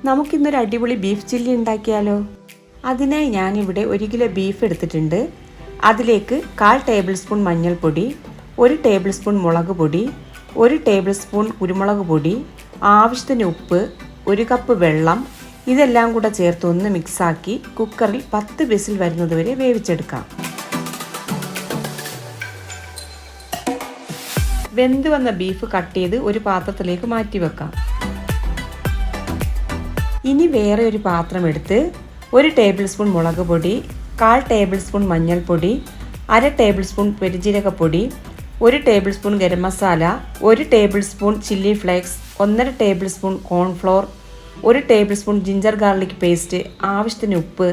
നമുക്കിന്നൊരു അടിപൊളി beef chilli ഉണ്ടാക്കിയാലോ? അതിനായി ഞാനിവിടെ 1 കിലോ ബീഫ് എടുത്തിട്ടുണ്ട്. അതിലേക്ക് 1/4 ടേബിൾ സ്പൂൺ മഞ്ഞൾപ്പൊടി, 1 ടേബിൾ സ്പൂൺ മുളക് പൊടി, 1 ടേബിൾ സ്പൂൺ കുരുമുളക് പൊടി, ആവശ്യത്തിന് ഉപ്പ്, 1 കപ്പ് വെള്ളം, ഇതെല്ലാം കൂടെ ചേർത്ത് ഒന്ന് മിക്സാക്കി കുക്കറിൽ 10 വിസിൽ വരുന്നത് വരെ വേവിച്ചെടുക്കാം. വെന്ത് വന്ന ബീഫ് കട്ട് ചെയ്ത് ഒരു പാത്രത്തിലേക്ക് മാറ്റി വെക്കാം. ഇനി വേറെ ഒരു പാത്രം എടുത്ത് 1 ടേബിൾ സ്പൂൺ മുളക് പൊടി, 1/4 ടേബിൾ സ്പൂൺ മഞ്ഞൾപ്പൊടി, 1/2 ടേബിൾ സ്പൂൺ പെരുംജീരകപ്പൊടി, 1 tablespoon garam masala, 1 tablespoon chilli flakes, 1.5 tablespoon cornflour, 1 tablespoon ginger garlic paste, ആവശ്യത്തിന് ഉപ്പ്,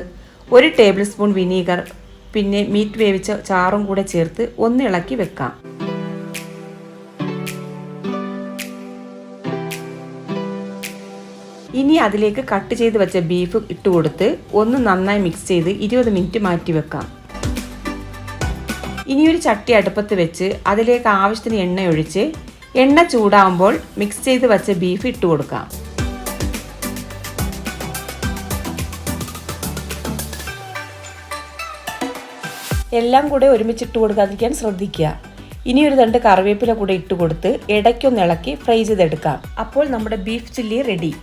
1 ടേബിൾ സ്പൂൺ വിനീഗർ, പിന്നെ മീറ്റ് വേവിച്ച ചാറും കൂടെ ചേർത്ത് ഒന്ന് ഇളക്കി വെക്കാം. ഇനി അതിലേക്ക് കട്ട് ചെയ്ത് വെച്ച ബീഫ് ഇട്ടുകൊടുത്ത് ഒന്ന് നന്നായി മിക്സ് ചെയ്ത് 20 മിനിറ്റ് മാറ്റി വെക്കാം. ഇനി ഒരു ചട്ടി അടുപ്പത്ത് വെച്ച് അതിലേക്ക് ആവശ്യത്തിന് എണ്ണ ഒഴിച്ച് എണ്ണ ചൂടാകുമ്പോൾ മിക്സ് ചെയ്ത് വെച്ച ബീഫ് ഇട്ട് കൊടുക്കാം. എല്ലാം കൂടെ ഒരുമിച്ചിട്ട് കൊടുക്കാതിരിക്കാൻ ശ്രദ്ധിക്കുക. ഇനി ഒരു 2 കറിവേപ്പില കൂടെ ഇട്ട് കൊടുത്ത് ഇടയ്ക്കൊന്ന് ഇളക്കി ഫ്രൈ ചെയ്തെടുക്കാം. അപ്പോൾ നമ്മുടെ ബീഫ് ചില്ലി റെഡി.